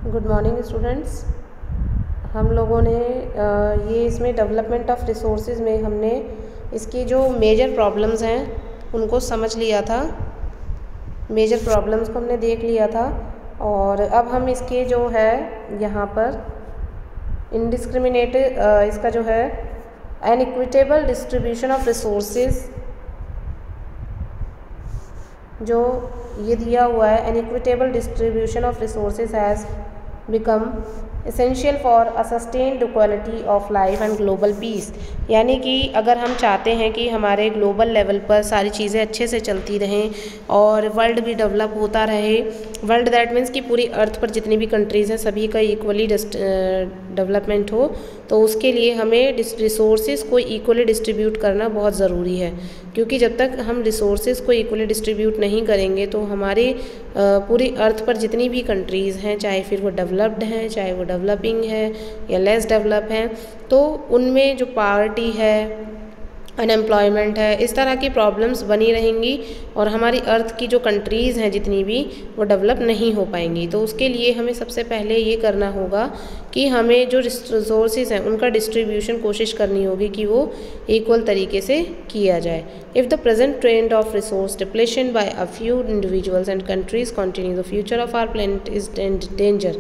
Good morning students. हम लोगों ने ये इसमें डेवलपमेंट ऑफ रिसोर्सेज में हमने इसकी जो मेजर प्रॉब्लम्स हैं उनको समझ लिया था, मेजर प्रॉब्लम्स को हमने देख लिया था। और अब हम इसके जो है यहाँ पर इनडिस्क्रिमिनेट इसका जो है अनइक्विटेबल डिस्ट्रीब्यूशन ऑफ रिसोर्सेज, जो ये दिया हुआ है unequitable distribution of resources has become essential for a sustained equality of life and global peace. यानी कि अगर हम चाहते हैं कि हमारे ग्लोबल लेवल पर सारी चीज़ें अच्छे से चलती रहें और वर्ल्ड भी डेवलप होता रहे, वर्ल्ड दैट मीन्स कि पूरी अर्थ पर जितनी भी कंट्रीज़ हैं सभी का इक्वली डेवलपमेंट हो, तो उसके लिए हमें रिसोर्सेज को इक्वली डिस्ट्रीब्यूट करना बहुत ज़रूरी है। क्योंकि जब तक हम रिसोर्सेज को इक्वली डिस्ट्रीब्यूट नहीं करेंगे तो हमारी पूरी अर्थ पर जितनी भी कंट्रीज़ हैं, चाहे फिर वो डेवलप्ड हैं, चाहे वो डेवलपिंग है या लेस डेवलप हैं, तो उनमें जो पावर्टी है, अनएम्प्लॉयमेंट है, इस तरह की प्रॉब्लम्स बनी रहेंगी और हमारी अर्थ की जो कंट्रीज़ हैं जितनी भी, वो डेवलप नहीं हो पाएंगी। तो उसके लिए हमें सबसे पहले ये करना होगा कि हमें जो रिसोर्सेज हैं उनका डिस्ट्रीब्यूशन कोशिश करनी होगी कि वो इक्वल तरीके से किया जाए। If the present trend of resource depletion by a few individuals and countries continue, the future of our planet is danger.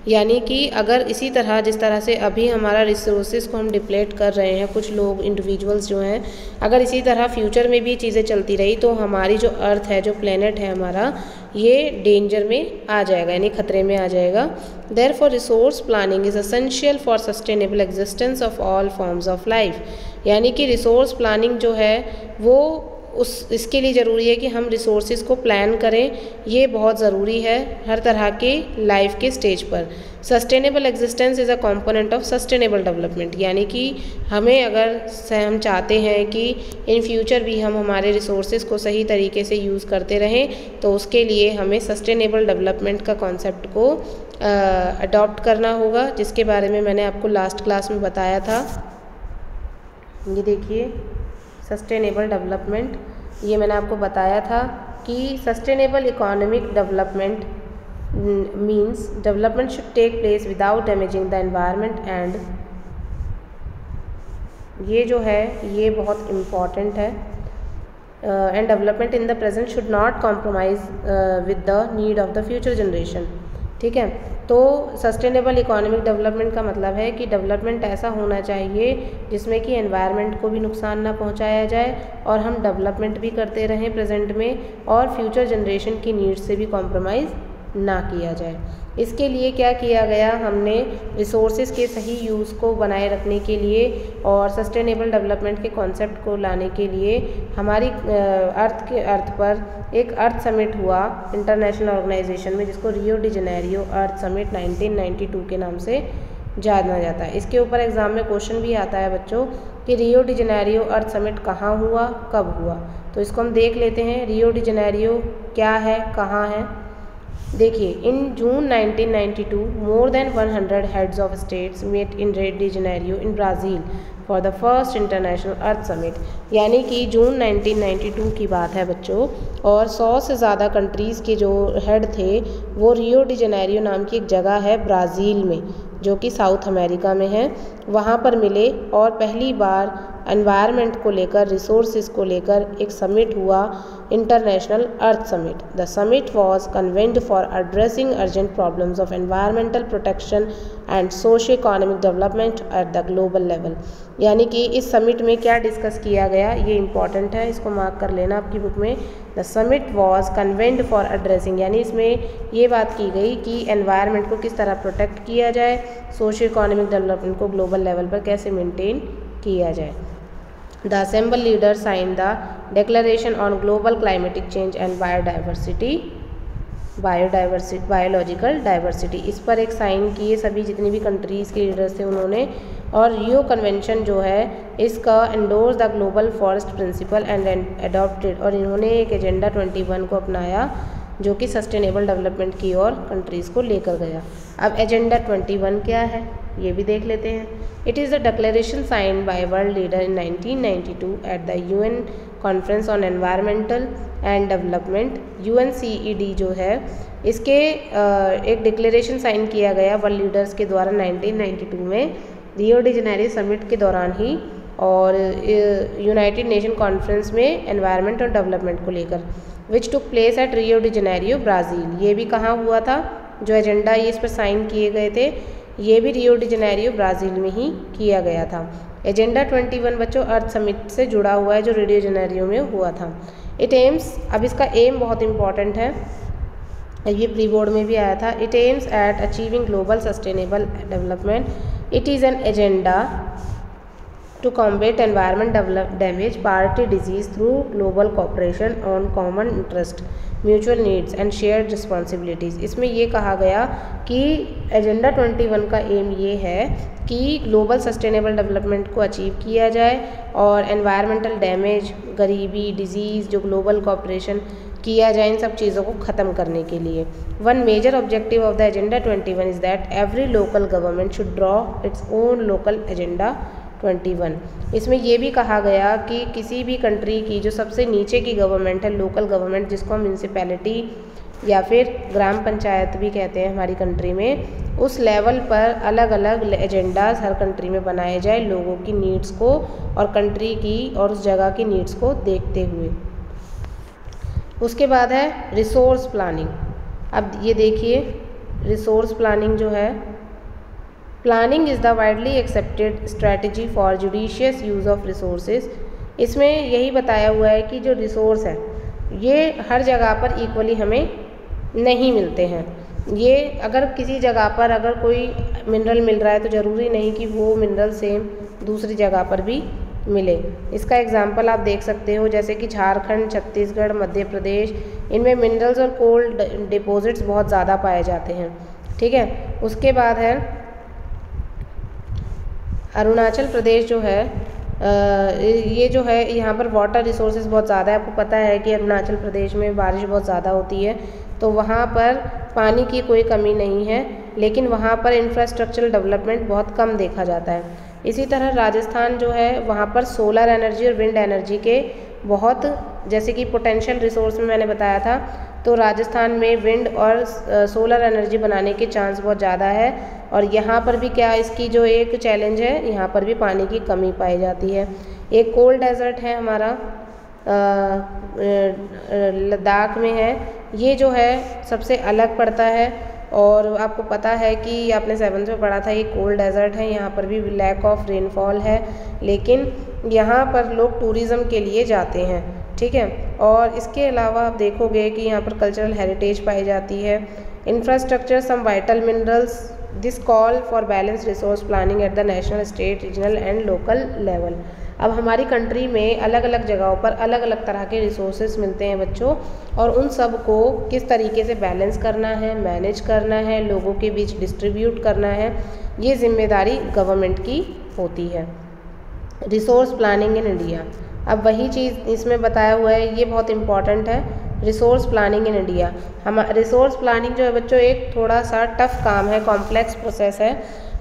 यानी कि अगर इसी तरह जिस तरह से अभी हमारा रिसोर्सेज को हम डिप्लेट कर रहे हैं, कुछ लोग इंडिविजुअल्स जो हैं, अगर इसी तरह फ्यूचर में भी चीज़ें चलती रही तो हमारी जो अर्थ है, जो प्लेनेट है हमारा, ये डेंजर में आ जाएगा, यानी खतरे में आ जाएगा। Therefore resource planning is essential for sustainable existence of all forms of life. यानी कि रिसोर्स प्लानिंग जो है वो इसके लिए ज़रूरी है कि हम रिसोर्सेज को प्लान करें, ये बहुत ज़रूरी है हर तरह के लाइफ के स्टेज पर। Sustainable existence is a component of sustainable development. यानी कि हमें अगर हम चाहते हैं कि इन फ्यूचर भी हम हमारे रिसोर्सेज को सही तरीके से यूज़ करते रहें, तो उसके लिए हमें सस्टेनेबल डेवलपमेंट का कॉन्सेप्ट को अडॉप्ट करना होगा, जिसके बारे में मैंने आपको लास्ट क्लास में बताया था। ये देखिए सस्टेनेबल डेवलपमेंट, ये मैंने आपको बताया था कि sustainable economic development means development should take place without damaging the environment, and ये जो है ये बहुत इम्पॉर्टेंट है। And development in the present should not compromise with the need of the future generation. ठीक है, तो सस्टेनेबल इकोनॉमिक डेवलपमेंट का मतलब है कि डेवलपमेंट ऐसा होना चाहिए जिसमें कि एनवायरनमेंट को भी नुकसान ना पहुंचाया जाए और हम डेवलपमेंट भी करते रहें प्रेजेंट में, और फ्यूचर जनरेशन की नीड्स से भी कॉम्प्रोमाइज़ ना किया जाए। इसके लिए क्या किया गया, हमने रिसोर्सेज के सही यूज़ को बनाए रखने के लिए और सस्टेनेबल डेवलपमेंट के कॉन्सेप्ट को लाने के लिए हमारी अर्थ पर एक अर्थ समिट हुआ इंटरनेशनल ऑर्गेनाइजेशन में, जिसको रियो डी जेनेरियो अर्थ समिट 1992 के नाम से जाना जाता है। इसके ऊपर एग्ज़ाम में क्वेश्चन भी आता है बच्चों कि रियो डी जेनेरियो अर्थ समिट कहाँ हुआ, कब हुआ। तो इसको हम देख लेते हैं। रियो डी जेनेरियो क्या है, कहाँ है। देखिए, in June 1992 more than 100 heads of states met in Rio de Janeiro in Brazil for the first international earth summit. यानी कि जून 1992 की बात है बच्चों, और 100 से ज़्यादा कंट्रीज़ के जो हेड थे वो रियो डी जेनेरियो नाम की एक जगह है ब्राज़ील में, जो कि साउथ अमेरिका में है, वहाँ पर मिले और पहली बार एनवायरनमेंट को लेकर, रिसोर्सेज को लेकर एक समिट हुआ, international earth Summit. The summit was convened for addressing urgent problems of environmental protection and socio economic development at the global level. यानी कि इस समिट में क्या डिस्कस किया गया, ये इंपॉर्टेंट है, इसको मार्क कर लेना आपकी बुक में। The summit was convened for addressing, यानी इसमें ये बात की गई कि एनवायरनमेंट को किस तरह प्रोटेक्ट किया जाए, सोशियो इकोनॉमिक डेवलपमेंट को ग्लोबल लेवल पर कैसे मेंटेन किया जाए। The assembled leaders signed the Declaration on Global Climatic Change and Biological Diversity। इस पर एक साइन किए सभी जितनी भी कंट्रीज़ के लीडर्स थे उन्होंने, और रियो कन्वेंशन जो है इसका endorse the global forest principle and adopted, और इन्होंने एक एजेंडा 21 को अपनाया जो कि सस्टेनेबल डेवलपमेंट की ओर कंट्रीज़ को लेकर गया। अब एजेंडा 21 क्या है ये भी देख लेते हैं। It is the declaration signed by world leader in 1992 at the UN conference on environmental and development UNCED जो है इसके एक डिक्लेरेशन साइन किया गया वर्ल्ड लीडर्स के द्वारा 1992 में रियो डी जेनेरियो समिट के दौरान ही, और यूनाइटेड नेशन कॉन्फ्रेंस में एनवायरनमेंट और डेवलपमेंट को लेकर, which took place at Rio de Janeiro Brazil. ये भी कहाँ हुआ था, जो एजेंडा ये इस पर साइन किए गए थे ये भी रियो डी जेनेरियो ब्राज़ील में ही किया गया था। एजेंडा 21 बच्चों अर्थ समिट से जुड़ा हुआ है जो रियो डी जेनेरियो में हुआ था। इट एम्स, अब इसका एम बहुत इंपॉर्टेंट है, ये प्री बोर्ड में भी आया था। It aims at achieving global sustainable development. It is an agenda to combat environment damage, poverty, disease through global cooperation on common interest, mutual needs and shared responsibilities। इसमें ये कहा गया कि एजेंडा 21 का एम ये है कि ग्लोबल सस्टेनेबल डेवलपमेंट को अचीव किया जाए और एनवायरमेंटल डैमेज, गरीबी, डिजीज़, जो ग्लोबल कॉपरेशन किया जाए, इन सब चीज़ों को ख़त्म करने के लिए। One major objective of the agenda 21 is that every local government should draw its own local agenda 21। इसमें ये भी कहा गया कि किसी भी कंट्री की जो सबसे नीचे की गवर्नमेंट है, लोकल गवर्नमेंट, जिसको हम म्यूनसिपैलिटी या फिर ग्राम पंचायत भी कहते हैं हमारी कंट्री में, उस लेवल पर अलग अलग एजेंडाज हर कंट्री में बनाए जाए लोगों की नीड्स को और कंट्री की और उस जगह की नीड्स को देखते हुए। उसके बाद है रिसोर्स प्लानिंग। अब ये देखिए रिसोर्स प्लानिंग जो है, planning is the widely accepted strategy for judicious use of resources. इसमें यही बताया हुआ है कि जो रिसोर्स है ये हर जगह पर इक्वली हमें नहीं मिलते हैं। ये अगर किसी जगह पर अगर कोई मिनरल मिल रहा है तो ज़रूरी नहीं कि वो मिनरल सेम दूसरी जगह पर भी मिले। इसका एग्जाम्पल आप देख सकते हो, जैसे कि झारखंड, छत्तीसगढ़, मध्य प्रदेश, इनमें मिनरल्स और कोल डिपॉजिट्स बहुत ज़्यादा पाए जाते हैं। ठीक है, उसके बाद है अरुणाचल प्रदेश जो है, ये जो है यहाँ पर वाटर रिसोर्सेज बहुत ज़्यादा है। आपको पता है कि अरुणाचल प्रदेश में बारिश बहुत ज़्यादा होती है, तो वहाँ पर पानी की कोई कमी नहीं है, लेकिन वहाँ पर इंफ्रास्ट्रक्चरल डेवलपमेंट बहुत कम देखा जाता है। इसी तरह राजस्थान जो है वहाँ पर सोलर एनर्जी और विंड एनर्जी के बहुत, जैसे कि पोटेंशियल रिसोर्स में मैंने बताया था, तो राजस्थान में विंड और सोलर एनर्जी बनाने के चांस बहुत ज़्यादा है। और यहाँ पर भी क्या इसकी जो एक चैलेंज है, यहाँ पर भी पानी की कमी पाई जाती है। एक कोल्ड डेजर्ट है हमारा लद्दाख में है, ये जो है सबसे अलग पड़ता है। और आपको पता है कि आपने 7th में पढ़ा था, ये कोल्ड डेजर्ट है, यहाँ पर भी लैक ऑफ रेनफॉल है, लेकिन यहाँ पर लोग टूरिज़्म के लिए जाते हैं। ठीक है, और इसके अलावा आप देखोगे कि यहाँ पर कल्चरल हेरिटेज पाई जाती है। Infrastructure, some vital minerals, this call for balance resource planning at the national, state, regional and local level. अब हमारी कंट्री में अलग अलग जगहों पर अलग अलग तरह के रिसोर्सेज मिलते हैं बच्चों, और उन सब को किस तरीके से बैलेंस करना है, मैनेज करना है, लोगों के बीच डिस्ट्रीब्यूट करना है, ये जिम्मेदारी गवर्नमेंट की होती है। रिसोर्स प्लानिंग इन इंडिया, अब वही चीज़ इसमें बताया हुआ है, ये बहुत इंपॉर्टेंट है। रिसोर्स प्लानिंग इन इंडिया, हम रिसोर्स प्लानिंग जो है बच्चों एक थोड़ा सा टफ काम है, कॉम्प्लेक्स प्रोसेस है।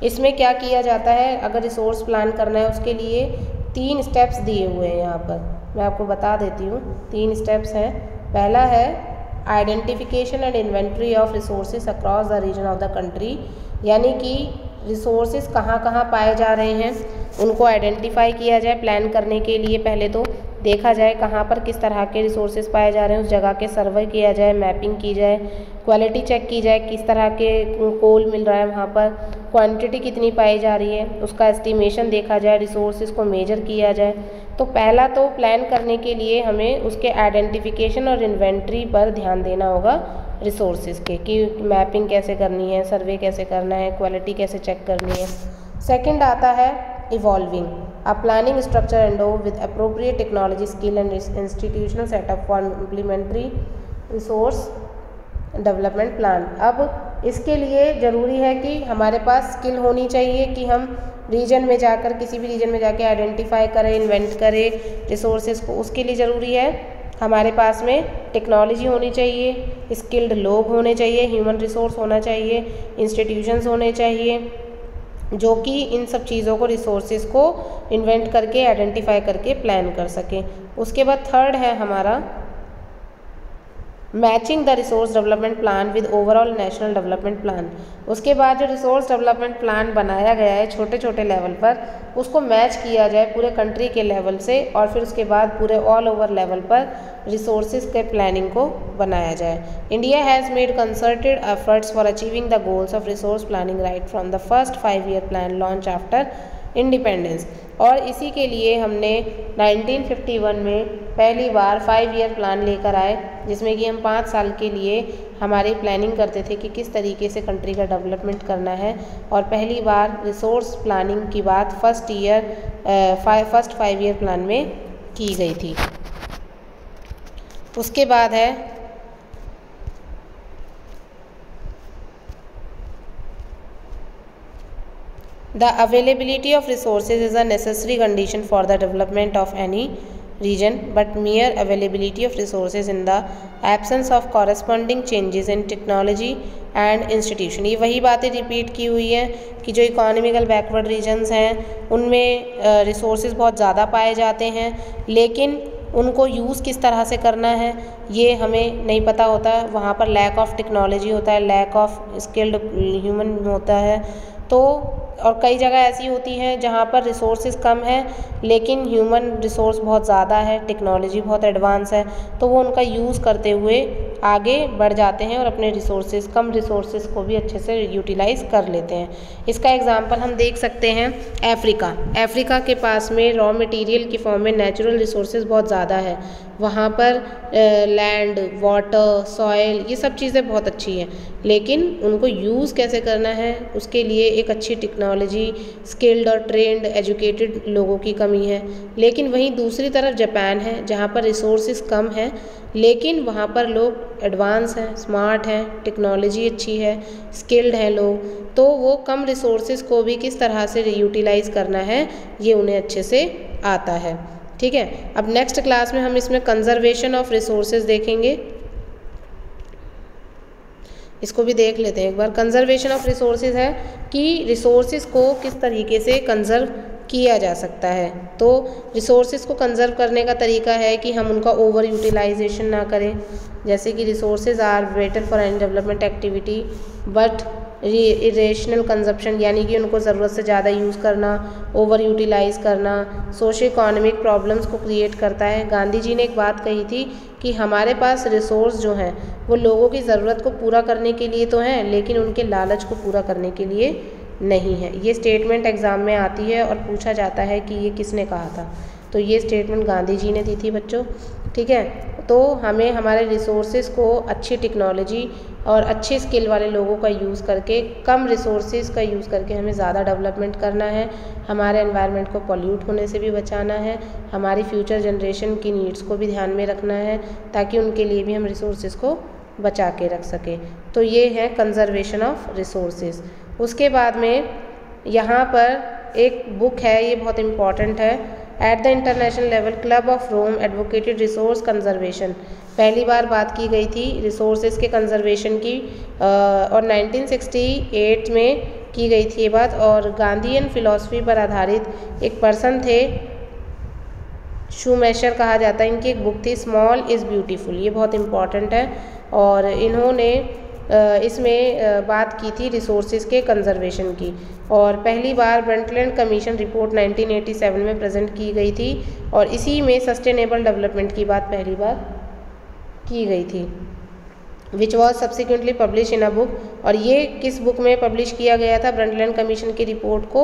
इसमें क्या किया जाता है, अगर रिसोर्स प्लान करना है उसके लिए 3 स्टेप्स दिए हुए हैं यहाँ पर, मैं आपको बता देती हूँ। 3 स्टेप्स हैं। पहला है identification and inventory of resources across the region of the country, यानी कि रिसोर्सेज कहाँ कहाँ पाए जा रहे हैं उनको आइडेंटिफाई किया जाए। प्लान करने के लिए पहले तो देखा जाए कहाँ पर किस तरह के रिसोर्सेज पाए जा रहे हैं, उस जगह के सर्वे किया जाए, मैपिंग की जाए, क्वालिटी चेक की जाए, किस तरह के कोल मिल रहा है वहाँ पर, क्वांटिटी कितनी पाई जा रही है, उसका एस्टिमेशन देखा जाए, रिसोर्सेज को मेजर किया जाए। तो पहला तो प्लान करने के लिए हमें उसके आइडेंटिफिकेशन और इन्वेंट्री पर ध्यान देना होगा रिसोर्सेज के, कि मैपिंग कैसे करनी है, सर्वे कैसे करना है, क्वालिटी कैसे चेक करनी है। सेकंड आता है evolving a planning structure endowed with appropriate technology, skill and institutional setup for implementing resource development plan. अब इसके लिए ज़रूरी है कि हमारे पास स्किल होनी चाहिए कि हम रीजन में जाकर, किसी भी रीजन में जाकर आइडेंटिफाई करें, इन्वेंट करें रिसोर्सेज को। उसके लिए ज़रूरी है हमारे पास में टेक्नोलॉजी होनी चाहिए, स्किल्ड लोग होने चाहिए, ह्यूमन रिसोर्स होना चाहिए, इंस्टीट्यूशंस होने चाहिए, जो कि इन सब चीज़ों को रिसोर्सेज को इन्वेंट करके आइडेंटिफाई करके प्लान कर सकें। उसके बाद थर्ड है हमारा matching the resource development plan with overall national development plan. उसके बाद जो रिसोर्स डेवलपमेंट प्लान बनाया गया है छोटे छोटे लेवल पर, उसको मैच किया जाए पूरे कंट्री के लेवल से, और फिर उसके बाद पूरे ऑल ओवर लेवल पर रिसोर्सेज के प्लानिंग को बनाया जाए। India has made concerted efforts for achieving the goals of resource planning right from the first 5-year plan launch after independence. और इसी के लिए हमने 1951 में पहली बार 5-year प्लान लेकर आए, जिसमें कि हम 5 साल के लिए हमारी प्लानिंग करते थे कि किस तरीके से कंट्री का डेवलपमेंट करना है। और पहली बार रिसोर्स प्लानिंग की बात फर्स्ट 5-year प्लान में की गई थी। उसके बाद है The availability of resources is a necessary condition for the development of any region, but mere availability of resources in the absence of corresponding changes in technology and institution। ये वही बातें रिपीट की हुई हैं कि जो इकोनॉमिकल बैकवर्ड रीजन्स हैं उनमें रिसोर्सेज बहुत ज़्यादा पाए जाते हैं, लेकिन उनको यूज़ किस तरह से करना है ये हमें नहीं पता होता। वहाँ पर लैक ऑफ टेक्नोलॉजी होता है, लैक ऑफ स्किल्ड ह्यूमन होता है। तो और कई जगह ऐसी होती हैं जहाँ पर रिसोर्सेज कम हैं लेकिन ह्यूमन रिसोर्स बहुत ज़्यादा है, टेक्नोलॉजी बहुत एडवांस है, तो वो उनका यूज़ करते हुए आगे बढ़ जाते हैं और अपने रिसोर्सेज कम रिसोर्सेज को भी अच्छे से यूटिलाइज़ कर लेते हैं। इसका एग्जांपल हम देख सकते हैं अफ्रीका के पास में रॉ मटेरियल की फॉर्म में नेचुरल रिसोर्सेज बहुत ज़्यादा है। वहाँ पर लैंड, वाटर, सॉइल ये सब चीज़ें बहुत अच्छी हैं, लेकिन उनको यूज़ कैसे करना है उसके लिए एक अच्छी टेक्नोलॉजी, स्किल्ड और ट्रेंड एजुकेटेड लोगों की कमी है। लेकिन वहीं दूसरी तरफ जापान है जहाँ पर रिसोर्सेज कम हैं लेकिन वहाँ पर लोग एडवांस हैं, स्मार्ट हैं, टेक्नोलॉजी अच्छी है, स्किल्ड हैं लोग, तो वो कम रिसोर्सेज को भी किस तरह से यूटिलाइज़ करना है ये उन्हें अच्छे से आता है। ठीक है, अब नेक्स्ट क्लास में हम इसमें कंजर्वेशन ऑफ रिसोर्सेज देखेंगे, इसको भी देख लेते हैं एक बार। कंजर्वेशन ऑफ रिसोर्सेज है कि रिसोर्सेज को किस तरीके से कंजर्व किया जा सकता है। तो रिसोर्सेज को कंजर्व करने का तरीका है कि हम उनका ओवर यूटिलाइजेशन ना करें, जैसे कि resources are better for any development activity but irrational consumption, यानी कि उनको ज़रूरत से ज़्यादा यूज़ करना, ओवर यूटिलाइज़ करना सोशो इकोनॉमिक प्रॉब्लम्स को क्रिएट करता है। गांधी जी ने एक बात कही थी कि हमारे पास रिसोर्स जो हैं वो लोगों की ज़रूरत को पूरा करने के लिए तो हैं लेकिन उनके लालच को पूरा करने के लिए नहीं है। ये स्टेटमेंट एग्ज़ाम में आती है और पूछा जाता है कि ये किसने कहा था, तो ये स्टेटमेंट गांधी जी ने दी थी बच्चों। ठीक है, तो हमें हमारे रिसोर्सेज को अच्छी टेक्नोलॉजी और अच्छे स्किल वाले लोगों का यूज़ करके, कम रिसोर्सेज का यूज़ करके हमें ज़्यादा डेवलपमेंट करना है। हमारे एनवायरनमेंट को पॉल्यूट होने से भी बचाना है, हमारी फ्यूचर जनरेशन की नीड्स को भी ध्यान में रखना है ताकि उनके लिए भी हम रिसोर्सेज को बचा के रख सकें। तो ये है कंजर्वेशन ऑफ रिसोर्सेज। उसके बाद में यहाँ पर एक बुक है, ये बहुत इम्पॉर्टेंट है। At the international level Club of Rome advocated resource conservation. पहली बार बात की गई थी रिसोर्सेज के कंजर्वेशन की और 1968 में की गई थी ये बात। और गांधीयन फिलॉसफी पर आधारित एक पर्सन थे, शूमेशर कहा जाता है, इनकी एक बुक थी स्मॉल इज़ ब्यूटीफुल, ये बहुत इम्पॉर्टेंट है। और इन्होंने इसमें बात की थी रिसोर्सेज के कंजर्वेशन की और पहली बार ब्रंटलैंड कमीशन रिपोर्ट 1987 में प्रेजेंट की गई थी और इसी में सस्टेनेबल डेवलपमेंट की बात पहली बार की गई थी, which was subsequently publish in a book. और ये किस बुक में पब्लिश किया गया था? ब्रंटलैंड कमीशन की रिपोर्ट को,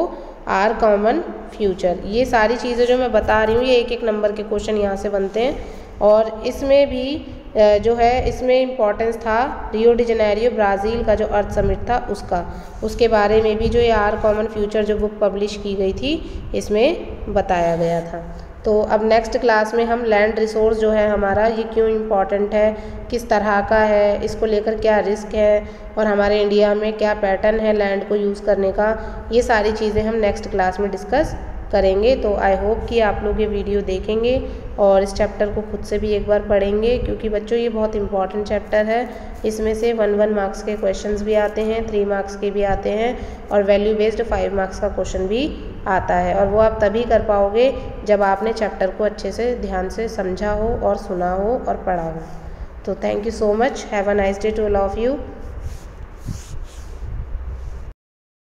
आर कॉमन फ्यूचर। ये सारी चीज़ें जो मैं बता रही हूँ ये एक एक नंबर के क्वेश्चन यहाँ से बनते हैं। और इसमें भी जो है इसमें इम्पॉर्टेंस था रियो डी जेनेरियो ब्राज़ील का जो अर्थ समिट था उसके बारे में भी जो ये आर कॉमन फ्यूचर जो बुक पब्लिश की गई थी इसमें बताया गया था। तो अब नेक्स्ट क्लास में हम लैंड रिसोर्स जो है हमारा ये क्यों इम्पॉर्टेंट है, किस तरह का है, इसको लेकर क्या रिस्क है और हमारे इंडिया में क्या पैटर्न है लैंड को यूज़ करने का, ये सारी चीज़ें हम नेक्स्ट क्लास में डिस्कस करेंगे। तो आई होप कि आप लोग ये वीडियो देखेंगे और इस चैप्टर को खुद से भी एक बार पढ़ेंगे, क्योंकि बच्चों ये बहुत इंपॉर्टेंट चैप्टर है। इसमें से 1 मार्क्स के क्वेश्चंस भी आते हैं, 3 मार्क्स के भी आते हैं और वैल्यू बेस्ड 5 मार्क्स का क्वेश्चन भी आता है। और वो आप तभी कर पाओगे जब आपने चैप्टर को अच्छे से ध्यान से समझा हो और सुना हो और पढ़ा हो। तो thank you so much, have a nice day to all of you.